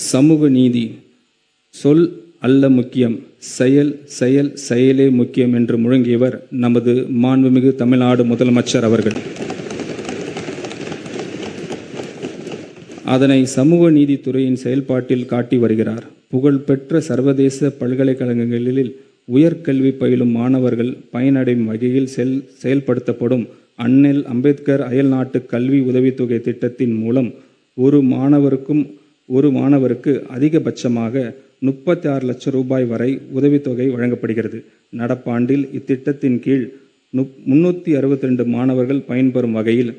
சமூக நீதி சொல் அல்ல முக்கியம், செயல் செயல் செயலே முக்கியம் என்று முழங்கியவர் நமது மாண்புமிகு தமிழ்நாடு முதலமைச்சர் அவர்கள். அதனை சமூக நீதித்துறையின் செயல்பாட்டில் காட்டி வருகிறார். புகழ்பெற்ற சர்வதேச பல்கலைக்கழகங்களில் உயர்கல்வி பயிலும் மாணவர்கள் பயனடையும் வகையில் செயல்படுத்தப்படும் அண்ணல் அம்பேத்கர் அயல்நாட்டு கல்வி உதவித்தொகை திட்டத்தின் மூலம் ஒரு மாணவருக்கு அதிகபட்சமாக 36 லட்சம் ரூபாய் வரை உதவித்தொகை வழங்கப்படுகிறது. நடப்பாண்டில் இத்திட்டத்தின் கீழ் 362 மாணவர்கள் பயன்பெறும் வகையில்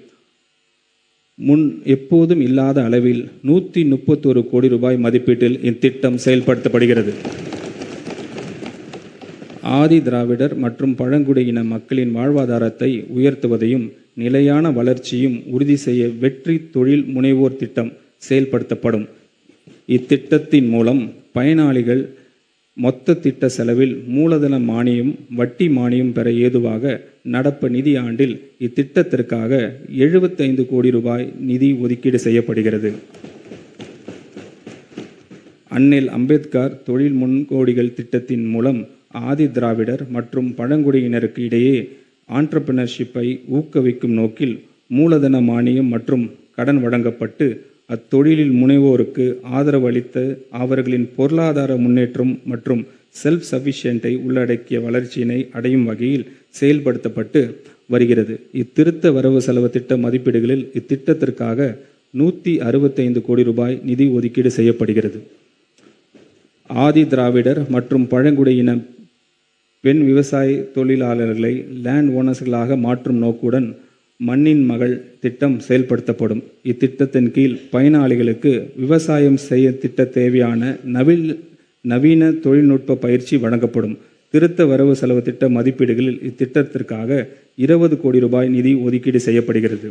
முன் எப்போதும் இல்லாத அளவில் 131 கோடி ரூபாய் மதிப்பீட்டில் இத்திட்டம் செயல்படுத்தப்படுகிறது. ஆதி திராவிடர் மற்றும் பழங்குடியின மக்களின் வாழ்வாதாரத்தை உயர்த்துவதையும் நிலையான வளர்ச்சியும் உறுதி செய்ய வெற்றி தொழில் முனைவோர் திட்டம் செயல்படுத்தப்படும். இத்திட்டத்தின் மூலம் பயனாளிகள் மொத்த திட்ட செலவில் மூலதன மானியம், வட்டி மானியம் பெற ஏதுவாக நடப்பு நிதி ஆண்டில் இத்திட்டத்திற்காக 75 கோடி ரூபாய் நிதி ஒதுக்கீடு செய்யப்படுகிறது. அண்ணல் அம்பேத்கர் தொழில் முன்கோடிகள் திட்டத்தின் மூலம் ஆதி திராவிடர் மற்றும் பழங்குடியினருக்கு இடையே ஆண்டர்பிரினர்ஷிப்பை ஊக்குவிக்கும் நோக்கில் மூலதன மானியம் மற்றும் கடன் வழங்கப்பட்டு அத்தொழிலில் முனைவோருக்கு ஆதரவு அளித்து அவர்களின் பொருளாதார முன்னேற்றம் மற்றும் செல்ஃப் சஃபிஷியன்ட்டை உள்ளடக்கிய வளர்ச்சியினை அடையும் வகையில் செயல்படுத்தப்பட்டு வருகிறது. இத்திருத்த வரவு செலவு திட்ட மதிப்பீடுகளில் இத்திட்டத்திற்காக 165 கோடி ரூபாய் நிதி ஒதுக்கீடு செய்யப்படுகிறது. ஆதி திராவிடர் மற்றும் பழங்குடியின பெண் விவசாய தொழிலாளர்களை லேண்ட் ஓனர்ஸ்களாக மாற்றும் நோக்குடன் மண்ணின் மகள் திட்டம் செயல்படுத்தப்படும். இத்திட்டத்தின் கீழ் பயனாளிகளுக்கு விவசாயம் செய்ய திட்ட தேவையான நவீன தொழில்நுட்ப பயிற்சி வழங்கப்படும். திருத்த வரவு செலவு திட்ட மதிப்பீடுகளில் இத்திட்டத்திற்காக 20 கோடி ரூபாய் நிதி ஒதுக்கீடு செய்யப்படுகிறது.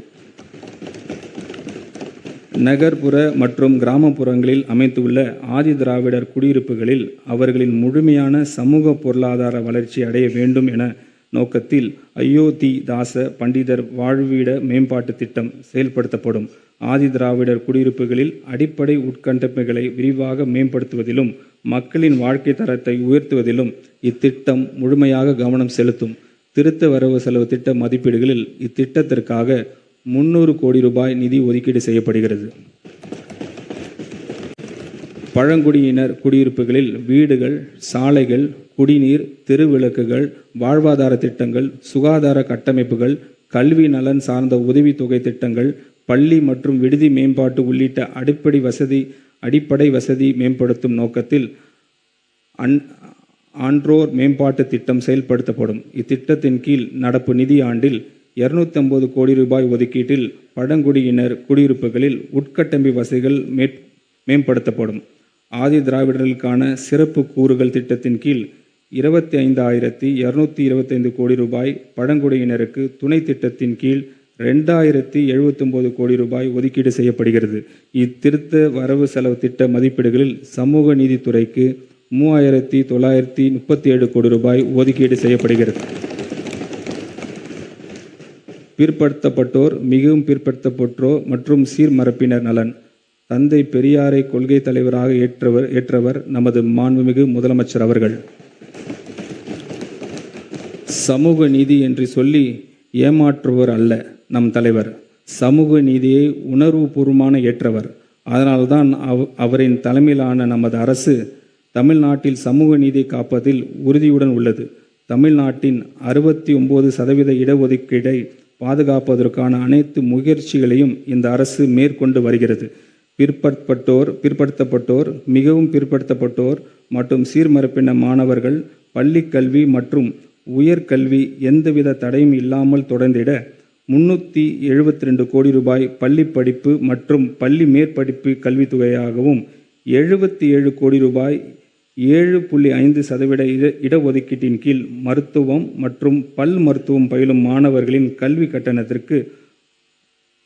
நகர்ப்புற மற்றும் கிராமப்புறங்களில் அமைந்துள்ள ஆதி திராவிடர் குடியிருப்புகளில் அவர்களின் முழுமையான சமூக பொருளாதார வளர்ச்சி அடைய வேண்டும் என நோக்கத்தில் அயோத்திதாச பண்டிதர் வாழ்விட மேம்பாட்டு திட்டம் செயல்படுத்தப்படும். ஆதி திராவிடர் குடியிருப்புகளில் அடிப்படை உட்கட்டமைப்புகளை விரிவாக மேம்படுத்துவதிலும் மக்களின் வாழ்க்கை தரத்தை உயர்த்துவதிலும் இத்திட்டம் முழுமையாக கவனம் செலுத்தும். திருத்த வரவு செலவு திட்ட மதிப்பீடுகளில் இத்திட்டத்திற்காக 300 கோடி ரூபாய் நிதி ஒதுக்கீடு செய்யப்படுகிறது. பழங்குடியினர் குடியிருப்புகளில் வீடுகள், சாலைகள், குடிநீர், தெருவிளக்குகள், வாழ்வாதார திட்டங்கள், சுகாதார கட்டமைப்புகள், கல்வி நலன் சார்ந்த உதவித்தொகை திட்டங்கள், பள்ளி மற்றும் விடுதி மேம்பாட்டு உள்ளிட்ட அடிப்படை வசதி மேம்படுத்தும் நோக்கத்தில் ஆன்றோர் மேம்பாட்டு திட்டம் செயல்படுத்தப்படும். இத்திட்டத்தின் கீழ் நடப்பு நிதி ஆண்டில் 250 கோடி ரூபாய் ஒதுக்கீட்டில் பழங்குடியினர் குடியிருப்புகளில் உட்கட்டமைப்பு வசதிகள் மேம்படுத்தப்படும். ஆதி திராவிடர்களுக்கான சிறப்பு கூறுகள் திட்டத்தின் கீழ் 25,225 கோடி ரூபாய், பழங்குடியினருக்கு துணை திட்டத்தின் கீழ் 2,079 கோடி ரூபாய் ஒதுக்கீடு செய்யப்படுகிறது. இத்திருத்த வரவு செலவு திட்ட மதிப்பீடுகளில் சமூக நீதித்துறைக்கு 3,937 கோடி ரூபாய் ஒதுக்கீடு செய்யப்படுகிறது. பிற்படுத்தப்பட்டோர், மிகவும் பிற்படுத்தப்பட்டோர் மற்றும் சீர்மரப்பினர் நலன் தந்தை பெரியாரை கொள்கை தலைவராக ஏற்றவர் நமது மாண்புமிகு முதலமைச்சர் அவர்கள். சமூக நீதி என்று சொல்லி ஏமாற்றுவர் அல்ல நம் தலைவர். சமூக நீதியை உணர்வுபூர்வமான ஏற்றவர். அதனால்தான் அவரின் தலைமையிலான நமது அரசு தமிழ்நாட்டில் சமூக நீதியை காப்பதில் உறுதியுடன் உள்ளது. தமிழ்நாட்டின் 69% இடஒதுக்கீடை பாதுகாப்பதற்கான அனைத்து முயற்சிகளையும் இந்த அரசு மேற்கொண்டு வருகிறது. பிற்படுத்தப்பட்டோர், மிகவும் பிற்படுத்தப்பட்டோர் மற்றும் சீர்மரப்பின மாணவர்கள் பள்ளி கல்வி மற்றும் உயர்கல்வி எந்தவித தடையும் இல்லாமல் தொடர்ந்திட 372 கோடி ரூபாய் பள்ளி படிப்பு மற்றும் பள்ளி மேற்படிப்பு கல்வித்தொகையாகவும் 77 கோடி ரூபாய் 7.5% இடஒதுக்கீட்டின் கீழ் மருத்துவம் மற்றும் பல் மருத்துவம் பயிலும் மாணவர்களின் கல்வி கட்டணத்திற்கு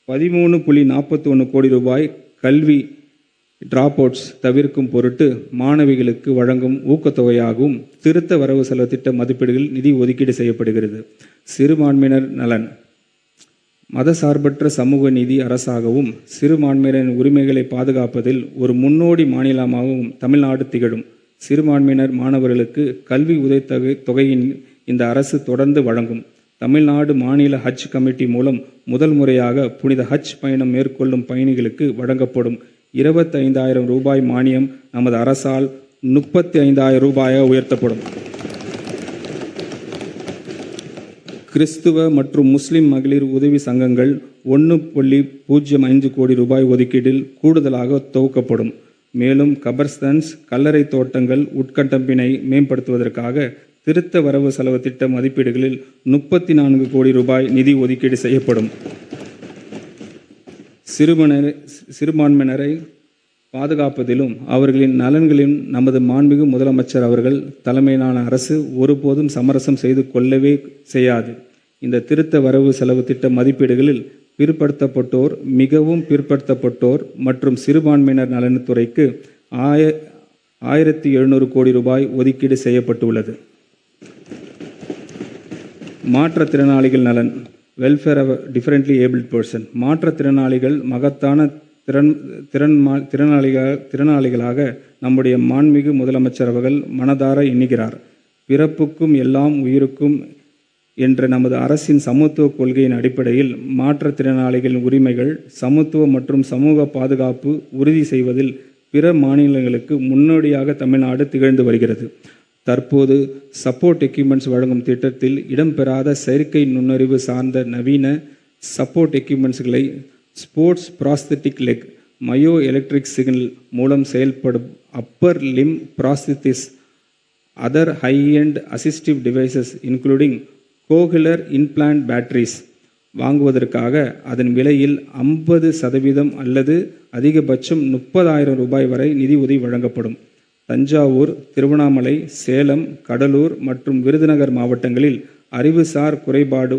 13.41 கோடி ரூபாய் கல்வி டிராப் அவுட்ஸ் தவிர்க்கும் பொருட்டு மாணவிகளுக்கு வழங்கும் ஊக்கத்தொகையாகவும் திருத்த வரவு செலவு திட்ட மதிப்பீடுகளில் நிதி ஒதுக்கீடு செய்யப்படுகிறது. சிறுபான்மையினர் நலன் மதசார்பற்ற சமூக நீதி அரசாகவும் சிறுபான்மையினரின் உரிமைகளை பாதுகாப்பதில் ஒரு முன்னோடி மாநிலமாகவும் தமிழ்நாடு திகழும். சிறுபான்மையினர் மாணவர்களுக்கு கல்வி தொகையின் இந்த அரசு தொடர்ந்து வழங்கும். தமிழ்நாடு மாநில ஹஜ் கமிட்டி மூலம் முதல் முறையாக புனித ஹஜ் பயணம் மேற்கொள்ளும் பயணிகளுக்கு வழங்கப்படும் 25,000 ரூபாய் மானியம் நமது அரசால் 35,000 ரூபாயாக உயர்த்தப்படும். கிறிஸ்துவ மற்றும் முஸ்லிம் மகளிர் உதவி சங்கங்கள் 1.05 கோடி ரூபாய் ஒதுக்கீட்டில் கூடுதலாக துவக்கப்படும். மேலும் கபர்ஸ்தன்ஸ், கல்லறை தோட்டங்கள் உட்கட்டமைப்பினை மேம்படுத்துவதற்காக திருத்த வரவு செலவு திட்ட மதிப்பீடுகளில் 34 கோடி ரூபாய் நிதி ஒதுக்கீடு செய்யப்படும். சிறுபான்மையினரை பாதுகாப்பதிலும் அவர்களின் நலன்களிலும் நமது மாண்புமிகு முதலமைச்சர் அவர்கள் தலைமையிலான அரசு ஒருபோதும் சமரசம் செய்து கொள்ளவே செய்யாது. இந்த திருத்த வரவு செலவு திட்ட மதிப்பீடுகளில் பிற்படுத்தப்பட்டோர், மிகவும் பிற்படுத்தப்பட்டோர் மற்றும் சிறுபான்மையினர் நலனுத்துறைக்கு 1,700 கோடி ரூபாய் ஒதுக்கீடு செய்யப்பட்டுள்ளது. மாற்றுத்திறனாளிகள் நலன், welfare of differently abled person. மாற்றுத்திறனாளிகள் மகத்தான திறனாளிகளாக நம்முடைய மாண்புமிகு முதலமைச்சர் அவர்கள் மனதார எண்ணுகிறார். பிறப்புக்கும் எல்லாம் உயிருக்கும் என்ற நமது அரசின் சமத்துவ கொள்கையின் அடிப்படையில் மாற்றுத்திறனாளிகளின் உரிமைகள், சமத்துவம் மற்றும் சமூக பாதுகாப்பு உறுதி செய்வதில் பிற மாநிலங்களுக்கு முன்னோடியாக தமிழ்நாடு திகழ்ந்து வருகிறது. தற்போது சப்போர்ட் எக்யூப்மெண்ட்ஸ் வழங்கும் திட்டத்தில் இடம்பெறாத செயற்கை நுண்ணறிவு சார்ந்த நவீன சப்போர்ட் எக்யூப்மெண்ட்ஸ்களை sports prosthetic leg, myo electric signal மூலம் செயல்படும் upper limb prosthesis, other high end assistive devices including cochlear implant batteries வாங்குவதற்காக அதன் விலையில் 50% அல்லது அதிகபட்சம் 30,000 ரூபாய் வரை நிதி உதவி வழங்கப்படும். தஞ்சாவூர், திருவண்ணாமலை, சேலம், கடலூர் மற்றும் விருதுநகர் மாவட்டங்களில் அறிவுசார் குறைபாடு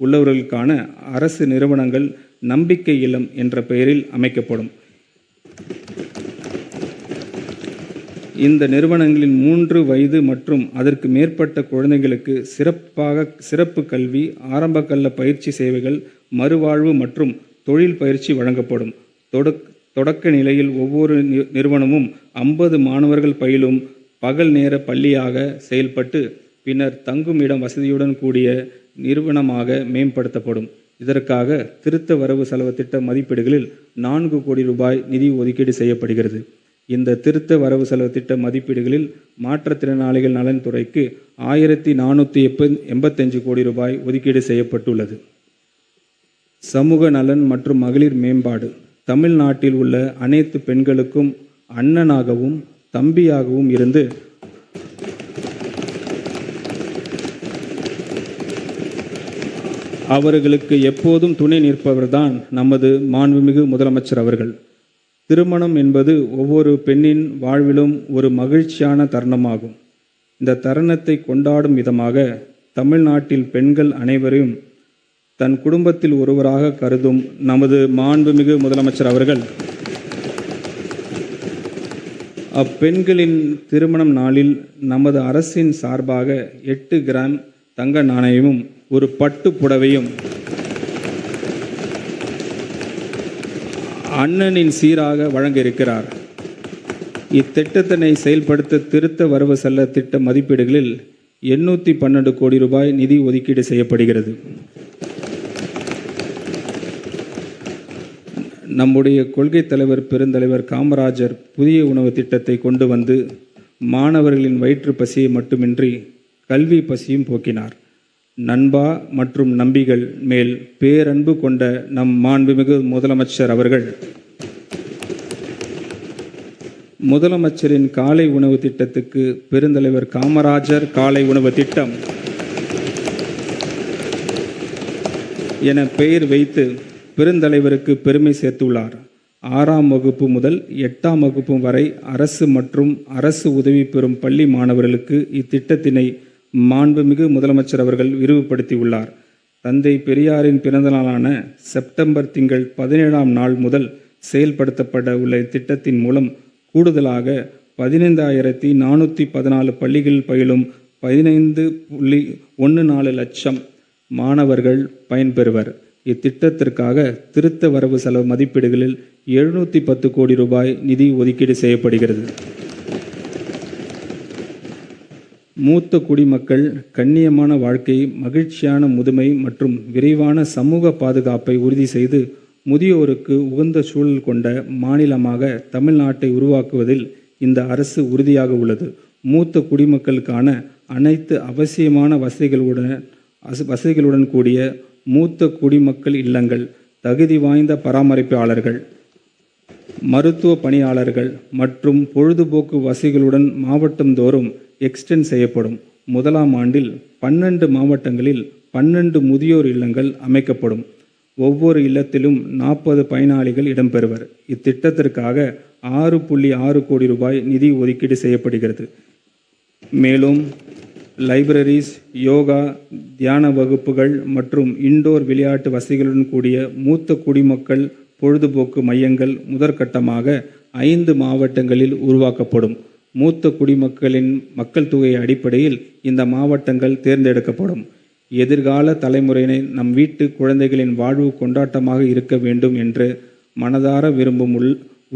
உள்ளவர்களுக்கான அரசு நிறுவனங்கள் நம்பிக்கை இல்லம் என்ற பெயரில் அமைக்கப்படும். இந்த நிறுவனங்களின் 3 வயது மற்றும் அதற்கு மேற்பட்ட குழந்தைகளுக்கு சிறப்பு கல்வி, ஆரம்ப கல்ல பயிற்சி சேவைகள், மறுவாழ்வு மற்றும் தொழில் பயிற்சி வழங்கப்படும். தொடக்க நிலையில் ஒவ்வொரு நிறுவனமும் 50 மாணவர்கள் பயிலும் பகல் நேர பள்ளியாக செயல்பட்டு பின்னர் தங்கும் இடம் வசதியுடன் கூடிய நிறுவனமாக மேம்படுத்தப்படும். இதற்காக திருத்த வரவு செலவு திட்ட மதிப்பீடுகளில் 4 கோடி ரூபாய் நிதி ஒதுக்கீடு செய்யப்படுகிறது. இந்த திருத்த வரவு செலவு திட்ட மதிப்பீடுகளில் மாற்றுத்திறனாளிகள் நலன்துறைக்கு 1,485 கோடி ரூபாய் ஒதுக்கீடு செய்யப்பட்டுள்ளது. சமூக நலன் மற்றும் மகளிர் மேம்பாடு. தமிழ்நாட்டில் உள்ள அனைத்து பெண்களுக்கும் அண்ணனாகவும் தம்பியாகவும் இருந்து அவர்களுக்கு எப்போதும் துணை நிற்பவர்தான் நமது மாண்புமிகு முதலமைச்சர் அவர்கள். திருமணம் என்பது ஒவ்வொரு பெண்ணின் வாழ்விலும் ஒரு மகிழ்ச்சியான தருணமாகும். இந்த தருணத்தை கொண்டாடும் விதமாக தமிழ்நாட்டில் பெண்கள் அனைவரையும் தன் குடும்பத்தில் ஒருவராக கருதும் நமது மாண்புமிகு முதலமைச்சர் அவர்கள் அப்பெண்களின் திருமணம் நாளில் நமது அரசின் சார்பாக 8 கிராம் தங்க நாணயமும் ஒரு பட்டு புடவையும் அண்ணனின் சீராக வழங்க இருக்கிறார். இத்திட்டத்தினை செயல்படுத்த திருத்த வரவு செல்ல திட்ட மதிப்பீடுகளில் 812 கோடி ரூபாய் நிதி ஒதுக்கீடு செய்யப்படுகிறது. நம்முடைய கொள்கை தலைவர் பெருந்தலைவர் காமராஜர் புதிய உணவு திட்டத்தை கொண்டு வந்து மாணவர்களின் வயிற்று பசியை மட்டுமின்றி கல்வி பசியும் போக்கினார். நண்பா மற்றும் நம்பிகள் மேல் பேரன்பு கொண்ட நம் மாண்புமிகு முதலமைச்சர் அவர்கள் முதலமைச்சரின் காலை உணவு திட்டத்துக்கு பெருந்தலைவர் காமராஜர் காலை உணவு திட்டம் என பெயர் வைத்து பெருந்தலைவருக்கு பெருமை சேர்த்துள்ளார். 6ஆம் வகுப்பு முதல் 8ஆம் வகுப்பு வரை அரசு மற்றும் அரசு உதவி பெறும் பள்ளி மாணவர்களுக்கு இத்திட்டத்தினை மாண்புமிகு முதலமைச்சர் அவர்கள் விரிவுபடுத்தியுள்ளார். தந்தை பெரியாரின் பிறந்த நாளான செப்டம்பர் திங்கள் 17ஆம் நாள் முதல் செயல்படுத்தப்பட உள்ள இத்திட்டத்தின் மூலம் கூடுதலாக 15,414 பள்ளிகளில் பயிலும் 15.14 லட்சம் மாணவர்கள் பயன்பெறுவர். இத்திட்டத்திற்காக திருத்த வரவு செலவு மதிப்பீடுகளில் 710 கோடி ரூபாய் நிதி ஒதுக்கீடு செய்யப்படுகிறது. மூத்த குடிமக்கள் கண்ணியமான வாழ்க்கை, மகிழ்ச்சியான முதுமை மற்றும் விரைவான சமூக பாதுகாப்பை உறுதி செய்து முதியோருக்கு உகந்த சூழல் கொண்ட மாநிலமாக தமிழ்நாட்டை உருவாக்குவதில் இந்த அரசு உறுதியாக உள்ளது. மூத்த குடிமக்களுக்கான அனைத்து அவசியமான வசதிகளுடன் கூடிய மூத்த குடிமக்கள் இல்லங்கள், தகுதி வாய்ந்த பராமரிப்பாளர்கள், மருத்துவ பணியாளர்கள் மற்றும் பொழுதுபோக்கு வசதிகளுடன் மாவட்டந்தோறும் எக்ஸ்டெண்ட் செய்யப்படும். முதலாம் ஆண்டில் 12 மாவட்டங்களில் 12 முதியோர் இல்லங்கள் அமைக்கப்படும். ஒவ்வொரு இல்லத்திலும் 40 பயனாளிகள் இடம்பெறுவர். இத்திட்டத்திற்காக 6.6 கோடி ரூபாய் நிதி ஒதுக்கீடு செய்யப்படுகிறது. மேலும் லைப்ரரிஸ், யோகா, தியான வகுப்புகள் மற்றும் இன்டோர் விளையாட்டு வசதிகளுடன் கூடிய மூத்த குடிமக்கள் பொழுதுபோக்கு மையங்கள் முதற்கட்டமாக 5 மாவட்டங்களில் உருவாக்கப்படும். மூத்த குடிமக்களின் மக்கள் தொகை அடிப்படையில் இந்த மாவட்டங்கள் தேர்ந்தெடுக்கப்படும். எதிர்கால தலைமுறையினை நம் வீட்டு குழந்தைகளின் வாழ்வு கொண்டாட்டமாக இருக்க வேண்டும் என்று மனதார விரும்பும்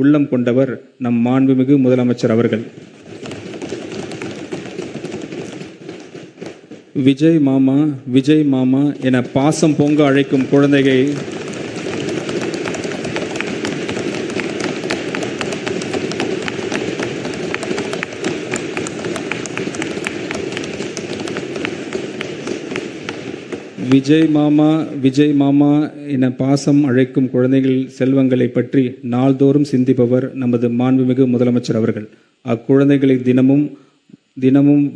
உள்ளம் கொண்டவர் நம் மாண்புமிகு முதலமைச்சர் அவர்கள். விஜய் மாமா, விஜய் மாமா என பாசம் பொங்க அழைக்கும் குழந்தையை விஜய் மாமா, விஜய் மாமா என பாசம் அழைக்கும் குழந்தைகள் செல்வங்களை பற்றி நாள்தோறும் சிந்திப்பவர் நமது மாண்புமிகு முதலமைச்சர் அவர்கள். அக்குழந்தைகளை தினமும்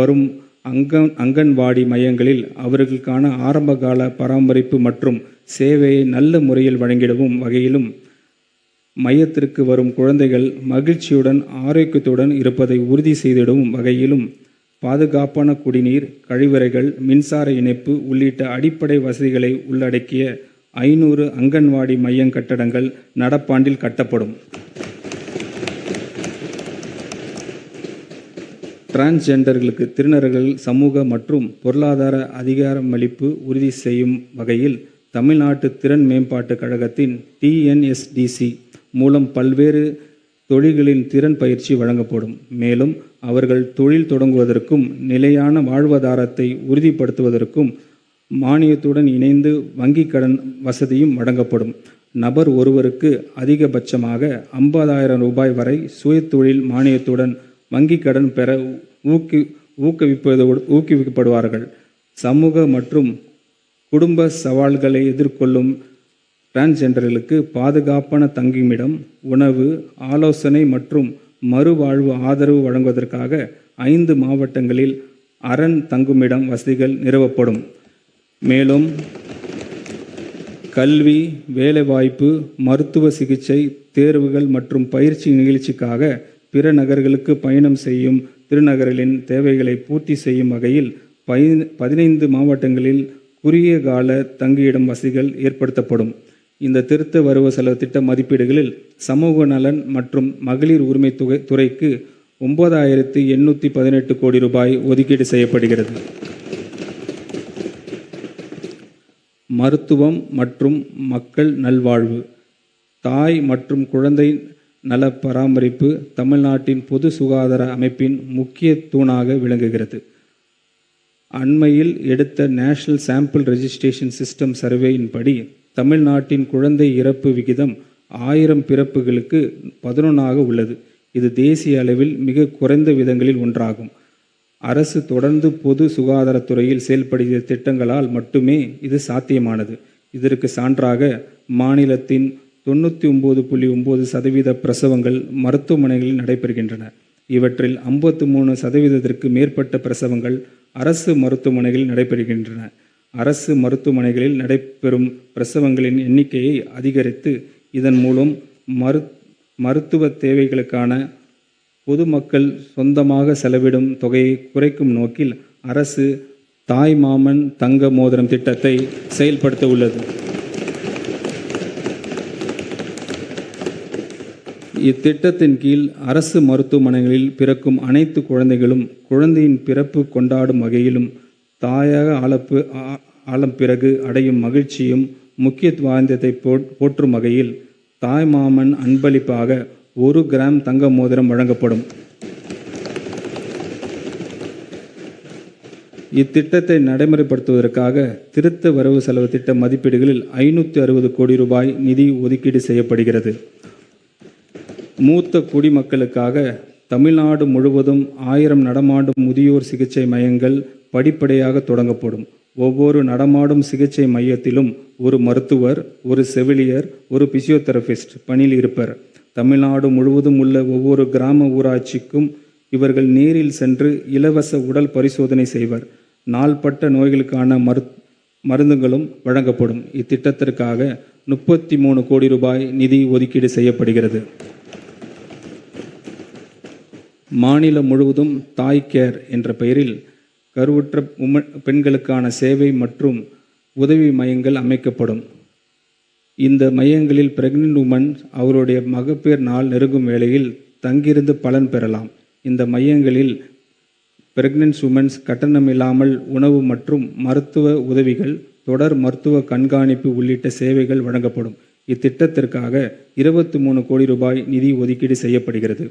வரும் அங்கன்வாடி மையங்களில் அவர்களுக்கான ஆரம்பகால பராமரிப்பு மற்றும் சேவையை நல்ல முறையில் வழங்கிடவும் வகையிலும் மையத்திற்கு வரும் குழந்தைகள் மகிழ்ச்சியுடன் ஆரோக்கியத்துடன் இருப்பதை உறுதி செய்திடவும் வகையிலும் பாதுகாப்பான குடிநீர், கழிவறைகள், மின்சார இணைப்பு உள்ளிட்ட அடிப்படை வசதிகளை உள்ளடக்கிய 500 அங்கன்வாடி மைய கட்டடங்கள் நடப்பாண்டில் கட்டப்படும். டிரான்ஸ்ஜெண்டர்களுக்கு திருநர்கள் சமூக மற்றும் பொருளாதார அதிகாரமளிப்பு உறுதி செய்யும் வகையில் தமிழ்நாட்டு திறன் மேம்பாட்டு கழகத்தின் TNSDC மூலம் பல்வேறு தொழில்களின் திறன் பயிற்சி வழங்கப்படும். மேலும் அவர்கள் தொழில் தொடங்குவதற்கும் நிலையான வாழ்வாதாரத்தை உறுதிப்படுத்துவதற்கும் மானியத்துடன் இணைந்து வங்கிக் கடன் வசதியும் வழங்கப்படும். நபர் ஒருவருக்கு அதிகபட்சமாக 50,000 ரூபாய் வரை சுயதொழில் மானியத்துடன் வங்கிக் கடன் பெற ஊக்குவிக்கப்படுவார்கள். சமூக மற்றும் குடும்ப சவால்களை எதிர்கொள்ளும் டிரான்ஸ்ஜெண்டர்களுக்கு பாதுகாப்பான தங்குமிடம், உணவு, ஆலோசனை மற்றும் மறுவாழ்வு ஆதரவு வழங்குவதற்காக 5 மாவட்டங்களில் அரண் தங்குமிடம் வசதிகள் நிறுவப்படும். மேலும் கல்வி, வேலைவாய்ப்பு, மருத்துவ சிகிச்சை, தேர்வுகள் மற்றும் பயிற்சி நிகழ்ச்சிக்காக பிற நகர்களுக்கு பயணம் செய்யும் திருநகர்களின் தேவைகளை பூர்த்தி செய்யும் வகையில் 15 மாவட்டங்களில் குறுகிய கால தங்கியிடம் வசதிகள் ஏற்படுத்தப்படும். இந்த திருத்த வரவு செலவு திட்ட மதிப்பீடுகளில் சமூக நலன் மற்றும் மகளிர் உரிமை துறைக்கு 9,818 கோடி ரூபாய் ஒதுக்கீடு செய்யப்படுகிறது. மருத்துவம் மற்றும் மக்கள் நல்வாழ்வு, தாய் மற்றும் குழந்தை நல பராமரிப்பு தமிழ்நாட்டின் பொது சுகாதார அமைப்பின் முக்கிய தூணாக விளங்குகிறது. அண்மையில் எடுத்த நேஷனல் சாம்பிள் ரெஜிஸ்ட்ரேஷன் சிஸ்டம் சர்வேயின்படி தமிழ்நாட்டின் குழந்தை இறப்பு விகிதம் 1000 பிறப்புகளுக்கு 11 உள்ளது. இது தேசிய அளவில் மிக குறைந்த விதங்களில் ஒன்றாகும். அரசு தொடர்ந்து பொது சுகாதாரத்துறையில் செயல்படுத்திய திட்டங்களால் மட்டுமே இது சாத்தியமானது. இதற்கு சான்றாக மாநிலத்தின் 99.9% பிரசவங்கள் மருத்துவமனைகளில் நடைபெறுகின்றன. இவற்றில் 53% மேற்பட்ட பிரசவங்கள் அரசு மருத்துவமனைகளில் நடைபெறுகின்றன. அரசு மருத்துவமனைகளில் நடைபெறும் பிரசவங்களின் எண்ணிக்கையை அதிகரித்து இதன் மூலம் மருத்துவ தேவைகளுக்கான பொதுமக்கள் சொந்தமாக செலவிடும் தொகையை குறைக்கும் நோக்கில் அரசு தாய் மாமன் தங்க மோதிரம் திட்டத்தை செயல்படுத்த உள்ளது. இத்திட்டத்தின் கீழ் அரசு மருத்துவமனைகளில் பிறக்கும் அனைத்து குழந்தைகளும் குழந்தையின் பிறப்பு கொண்டாடும் வகையிலும் தாயாக ஆளும் பிறகு அடையும் மகிழ்ச்சியும் முக்கியத்துவத்தை போற்றும் வகையில் தாய்மாமன் அன்பளிப்பாக 1 கிராம் தங்க மோதிரம் வழங்கப்படும். இத்திட்டத்தை நடைமுறைப்படுத்துவதற்காக திருத்த வரவு செலவு திட்ட மதிப்பீடுகளில் 560 கோடி ரூபாய் நிதி ஒதுக்கீடு செய்யப்படுகிறது. மூத்த குடிமக்களுக்காக தமிழ்நாடு முழுவதும் 1000 நடமாடும் முதியோர் சிகிச்சை மையங்கள் படிப்படியாக தொடங்கப்படும். ஒவ்வொரு நடமாடும் சிகிச்சை மையத்திலும் ஒரு மருத்துவர், ஒரு செவிலியர், ஒரு பிசியோதெரபிஸ்ட் பணியில் இருப்பர். தமிழ்நாடு முழுவதும் உள்ள ஒவ்வொரு கிராம ஊராட்சிக்கும் இவர்கள் நேரில் சென்று இலவச உடல் பரிசோதனை செய்வர். நாள்பட்ட நோய்களுக்கான மருந்துகளும் வழங்கப்படும். இத்திட்டத்திற்காக 33 கோடி ரூபாய் நிதி ஒதுக்கீடு செய்யப்படுகிறது. மாநிலம் முழுவதும் தாய் கேர் என்ற பெயரில் கருவுற்ற பெண்களுக்கான சேவை மற்றும் உதவி மையங்கள் அமைக்கப்படும். இந்த மையங்களில் பிரெக்னென்ட் உமன் அவருடைய மகப்பேறு நாள் நெருங்கும் வேளையில் தங்கியிருந்து பலன் பெறலாம். இந்த மையங்களில் பிரெக்னென்ட் உமன்ஸ் கட்டணமில்லாமல் உணவு மற்றும் மருத்துவ உதவிகள், தொடர் மருத்துவ கண்காணிப்பு உள்ளிட்ட சேவைகள் வழங்கப்படும். இத்திட்டத்திற்காக 23 கோடி ரூபாய் நிதி ஒதுக்கீடு செய்யப்படுகிறது.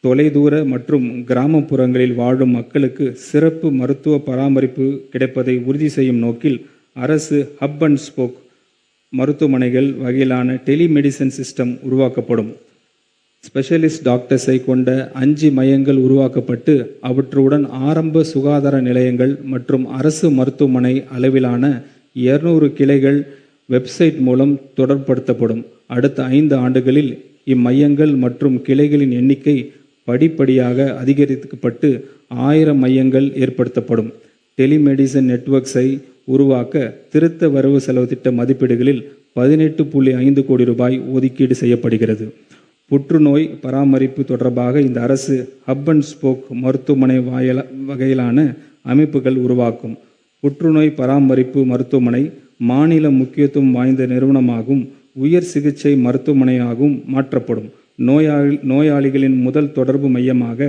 தொலைதூர மற்றும் கிராமப்புறங்களில் வாழும் மக்களுக்கு சிறப்பு மருத்துவ பராமரிப்பு கிடைப்பதை உறுதி செய்யும் நோக்கில் அரசு ஹப் அண்ட் ஸ்போக் மருத்துவமனைகள் வகையிலான டெலிமெடிசன் சிஸ்டம் உருவாக்கப்படும். ஸ்பெஷலிஸ்ட் டாக்டர்ஸை கொண்ட 5 மையங்கள் உருவாக்கப்பட்டு அவற்றுடன் ஆரம்ப சுகாதார நிலையங்கள் மற்றும் அரசு மருத்துவமனை அளவிலான 200 கிளைகள் வெப்சைட் மூலம் தொடர்படுத்தப்படும். அடுத்த 5 ஆண்டுகளில் இம்மையங்கள் மற்றும் கிளைகளின் எண்ணிக்கை படிப்படியாக அதிகரிக்கப்பட்டு 1000 மையங்கள் ஏற்படுத்தப்படும். டெலிமெடிசன் நெட்வொர்க்ஸை உருவாக்க திருத்த வரவு செலவு திட்ட மதிப்பீடுகளில் 18.5 கோடி ரூபாய் ஒதுக்கீடு செய்யப்படுகிறது. புற்றுநோய் பராமரிப்பு தொடர்பாக இந்த அரசு ஹப் அண்ட் ஸ்போக் மருத்துவமனை வகையிலான அமைப்புகள் உருவாக்கும். புற்றுநோய் பராமரிப்பு மருத்துவமனை மாநில முக்கியத்துவம் வாய்ந்த நிறுவனமாகவும் உயர் சிகிச்சை மருத்துவமனையாகவும் மாற்றப்படும். நோயாளிகளின் முதல் தொடர்பு மையமாக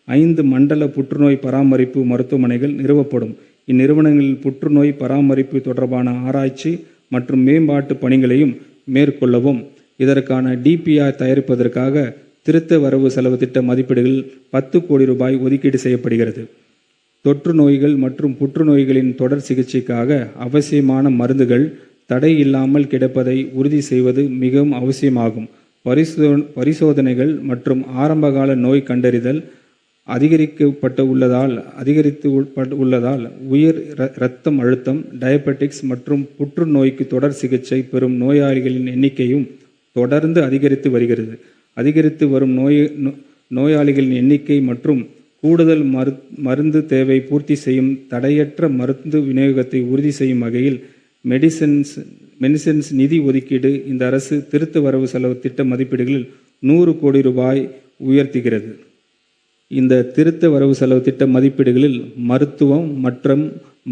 5 மண்டல புற்றுநோய் பராமரிப்பு மருத்துவமனைகள் நிறுவப்படும். இந்நிறுவனங்களில் புற்றுநோய் பராமரிப்பு தொடர்பான ஆராய்ச்சி மற்றும் மேம்பாட்டு பணிகளையும் மேற்கொள்ளவும் இதற்கான DPR தயாரிப்பதற்காக திருத்த வரவு செலவு திட்ட மதிப்பீடுகளில் 10 கோடி ரூபாய் ஒதுக்கீடு செய்யப்படுகிறது. தொற்று நோய்கள் மற்றும் புற்றுநோய்களின் தொடர் சிகிச்சைக்காக அவசியமான மருந்துகள் தடை இல்லாமல் கிடைப்பதை உறுதி செய்வது மிகவும் அவசியமாகும். பரிசோதனைகள் மற்றும் ஆரம்பகால நோய் கண்டறிதல் அதிகரித்து உள்ளதால் உயர் இரத்தம் அழுத்தம், டயபெட்டிக்ஸ் மற்றும் புற்றுநோய்க்கு தொடர் சிகிச்சை பெறும் நோயாளிகளின் எண்ணிக்கையும் தொடர்ந்து அதிகரித்து வருகிறது. அதிகரித்து வரும் நோயாளிகளின் எண்ணிக்கை மற்றும் கூடுதல் மருந்து தேவை பூர்த்தி செய்யும் தடையற்ற மருந்து விநியோகத்தை உறுதி செய்யும் வகையில் மெடிசின்ஸ் நிதி ஒதுக்கீடு இந்த அரசு திருத்த வரவு செலவு திட்ட மதிப்பீடுகளில் 100 கோடி ரூபாய் உயர்த்துகிறது. இந்த திருத்த வரவு செலவு திட்ட மதிப்பீடுகளில் மருத்துவம் மற்றும்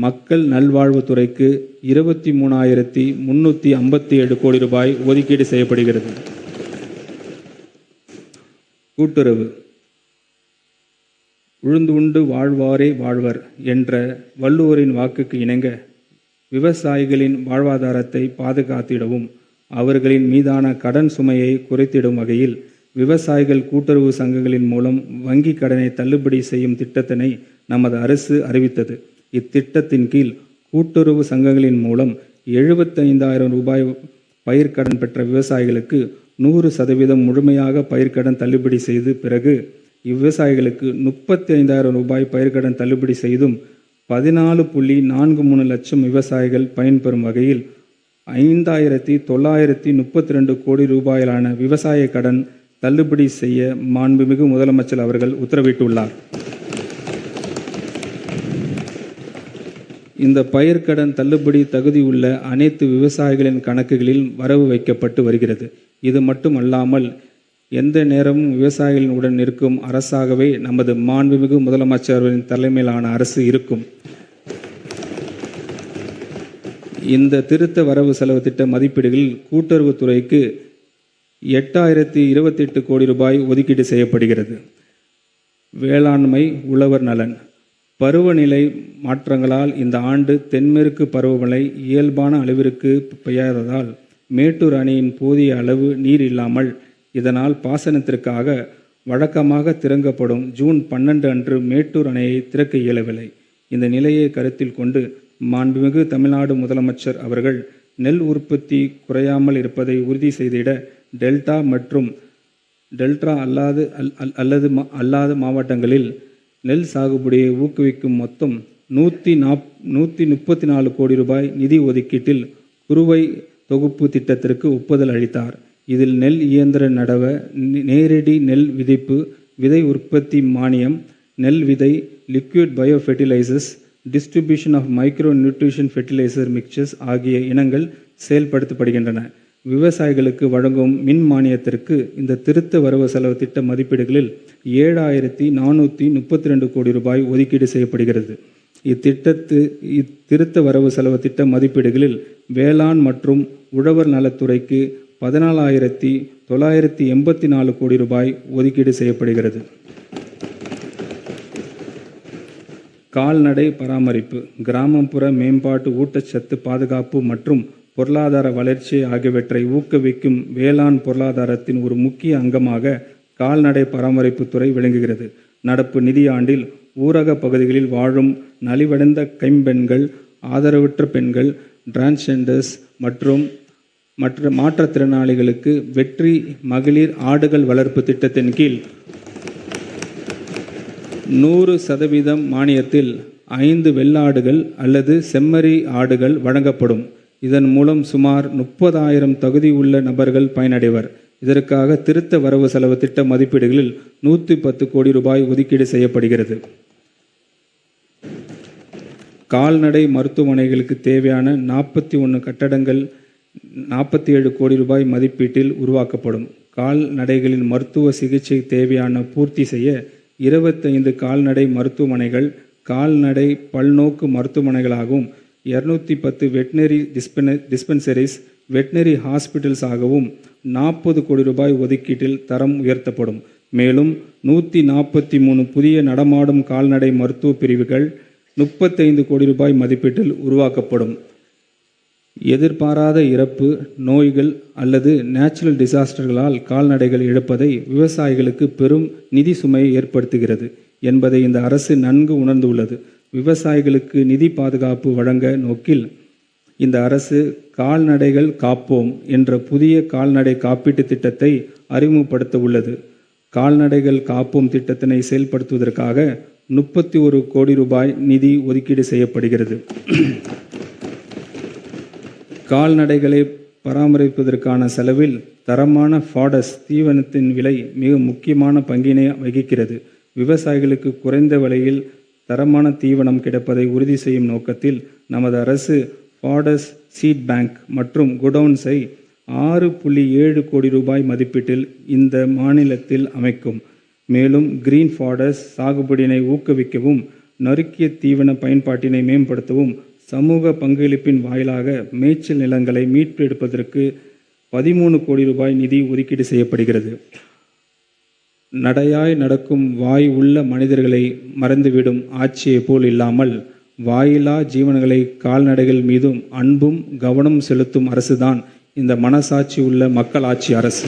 மக்கள் நல்வாழ்வுத்துறைக்கு 23,357 கோடி ரூபாய் ஒதுக்கீடு செய்யப்படுகிறது. கூட்டுறவு உழுந்து உண்டு வாழ்வாரே வாழ்வர் என்ற வள்ளுவரின் வாக்குக்கு இணங்க விவசாயிகளின் வாழ்வாதாரத்தை பாதுகாத்திடவும் அவர்களின் மீதான கடன் சுமையை குறைத்திடும் வகையில் விவசாயிகள் கூட்டுறவு சங்கங்களின் மூலம் வங்கி கடனை தள்ளுபடி செய்யும் திட்டத்தினை நமது அரசு அறிவித்தது. இத்திட்டத்தின் கீழ் கூட்டுறவு சங்கங்களின் மூலம் 75,000 ரூபாய் பயிர்க்கடன் பெற்ற விவசாயிகளுக்கு 100% முழுமையாக பயிர்க்கடன் தள்ளுபடி செய்து பிறகு இவ்விவசாயிகளுக்கு 35,000 ரூபாய் பயிர்க்கடன் தள்ளுபடி செய்தும் 14.43 லட்சம் விவசாயிகள் பயன்பெறும் வகையில் 5,932 கோடி ரூபாயிலான விவசாய கடன் தள்ளுபடி செய்ய மாண்புமிகு முதலமைச்சர் அவர்கள் உத்தரவிட்டுள்ளார். இந்த பயிர்க்கடன் தள்ளுபடி தகுதியுள்ள அனைத்து விவசாயிகளின் கணக்குகளில் வரவு வைக்கப்பட்டு வருகிறது. இது மட்டுமல்லாமல் எந்த நேரமும் விவசாயிகளின் உடன் இருக்கும் அரசாகவே நமது மாண்புமிகு முதலமைச்சரின் தலைமையிலான அரசு இருக்கும். இந்த திருத்த வரவு செலவு திட்ட மதிப்பீடுகளில் கூட்டுறவுத்துறைக்கு 8,028 கோடி ரூபாய் ஒதுக்கீடு செய்யப்படுகிறது. வேளாண்மை, உழவர் நலன், பருவநிலை மாற்றங்களால் இந்த ஆண்டு தென்மேற்கு பருவமழை இயல்பான அளவிற்கு பெய்யாததால் மேட்டூர் அணையின் போதிய அளவு நீர் இல்லாமல் இதனால் பாசனத்திற்காக வழக்கமாக திறக்கப்படும் ஜூன் 12 அன்று மேட்டூர் அணையை திறக்க இயலவில்லை. இந்த நிலையை கருத்தில் கொண்டு மாண்புமிகு தமிழ்நாடு முதலமைச்சர் அவர்கள் நெல் உற்பத்தி குறையாமல் இருப்பதை உறுதி செய்திட டெல்டா மற்றும் டெல்டா அல்லாத மாவட்டங்களில் நெல் சாகுபடியை ஊக்குவிக்கும் மொத்தம் 134 கோடி ரூபாய் நிதி ஒதுக்கீட்டில் குறுவை தொகுப்பு திட்டத்திற்கு ஒப்புதல் அளித்தார். இதில் நெல் இயந்திர நடவ, நேரடி நெல் விதைப்பு, விதை உற்பத்தி மானியம், நெல் விதை, liquid bio fertilisers, distribution of micro nutrition fertiliser mixers ஆகிய இனங்கள் செயல்படுத்தப்படுகின்றன. விவசாயிகளுக்கு வழங்கும் மின் மானியத்திற்கு இந்த திருத்த வரவு செலவு திட்ட மதிப்பீடுகளில் 7432 கோடி ரூபாய் ஒதுக்கீடு செய்யப்படுகிறது. இத்திருத்த வரவு செலவு திட்ட மதிப்பீடுகளில் வேளாண் மற்றும் உழவர் நலத்துறைக்கு 14,984 கோடி ரூபாய் ஒதுக்கீடு செய்யப்படுகிறது. கால்நடை பராமரிப்பு, கிராமப்புற மேம்பாட்டு, ஊட்டச்சத்து பாதுகாப்பு மற்றும் பொருளாதார வளர்ச்சி ஆகியவற்றை ஊக்குவிக்கும் வேளாண் பொருளாதாரத்தின் ஒரு முக்கிய அங்கமாக கால்நடை பராமரிப்பு துறை விளங்குகிறது. நடப்பு நிதியாண்டில் ஊரக பகுதிகளில் வாழும் நலிவடைந்த கைம்பெண்கள், ஆதரவற்ற பெண்கள், டிரான்ஸ்ஜெண்டர்ஸ் மற்றும் மற்ற மாற்றுத்திறனாளிகளுக்கு வெற்றி மகளிர் ஆடுகள் வளர்ப்பு திட்டத்தின் கீழ் 100% மானியத்தில் 5 வெள்ளாடுகள் அல்லது செம்மறி ஆடுகள் வழங்கப்படும். இதன் மூலம் சுமார் 30,000 தகுதி உள்ள நபர்கள் பயனடைவர். இதற்காக திருத்த வரவு செலவு திட்ட மதிப்பீடுகளில் 110 கோடி ரூபாய் ஒதுக்கீடு செய்யப்படுகிறது. கால்நடை மருத்துவமனைகளுக்கு தேவையான 41 கட்டடங்கள் 47 கோடி ரூபாய் மதிப்பீட்டில் உருவாக்கப்படும். கால்நடைகளின் மருத்துவ சிகிச்சை தேவையான பூர்த்தி செய்ய 25 கால்நடை மருத்துவமனைகள் கால்நடை பல்நோக்கு மருத்துவமனைகளாகவும் 210 வெட்டினரி டிஸ்பென்சரிஸ் வெட்டினரி ஹாஸ்பிட்டல்ஸ் ஆகவும் 40 கோடி ரூபாய் ஒதுக்கீட்டில் தரம் உயர்த்தப்படும். மேலும் 143 புதிய நடமாடும் கால்நடை மருத்துவ பிரிவுகள் 35 கோடி ரூபாய் மதிப்பீட்டில் உருவாக்கப்படும். எதிர்பாராத இறப்பு, நோய்கள் அல்லது நேச்சுரல் டிசாஸ்டர்களால் கால்நடைகள் இழப்பதை விவசாயிகளுக்கு பெரும் நிதி சுமையை ஏற்படுத்துகிறது என்பதை இந்த அரசு நன்கு உணர்ந்துள்ளது. விவசாயிகளுக்கு நிதி பாதுகாப்பு வழங்க நோக்கில் இந்த அரசு கால்நடைகள் காப்போம் என்ற புதிய கால்நடை காப்பீட்டு திட்டத்தை அறிமுகப்படுத்த உள்ளது. கால்நடைகள் காப்போம் திட்டத்தினை செயல்படுத்துவதற்காக 31 கோடி ரூபாய் நிதி ஒதுக்கீடு செய்யப்படுகிறது. கால்நடைகளை பராமரிப்பதற்கான செலவில் தரமான ஃபாடஸ் தீவனத்தின் விலை மிக முக்கியமான பங்கினை வகிக்கிறது. விவசாயிகளுக்கு குறைந்த விலையில் தரமான தீவனம் கிடைப்பதை உறுதி செய்யும் நோக்கத்தில் நமது அரசு ஃபாடஸ் சீட் பேங்க் மற்றும் குடவுன்ஸை 6.7 கோடி ரூபாய் மதிப்பீட்டில் இந்த மாநிலத்தில் அமைக்கும். மேலும் கிரீன் ஃபாடஸ் சாகுபடியினை ஊக்குவிக்கவும், நறுக்கிய தீவன பயன்பாட்டினை மேம்படுத்தவும், சமூக பங்களிப்பின் வாயிலாக மேய்ச்சல் நிலங்களை மீட்டு எடுப்பதற்கு 13 கோடி ரூபாய் நிதி ஒதுக்கீடு செய்யப்படுகிறது. நடையாய் நடக்கும் வாய் உள்ள மனிதர்களை மறந்துவிடும் ஆட்சியை போல் இல்லாமல் வாயிலா ஜீவன்களை கால்நடைகள் மீதும் அன்பும் கவனம் செலுத்தும் அரசுதான் இந்த மனசாட்சி உள்ள மக்கள் ஆட்சி அரசு.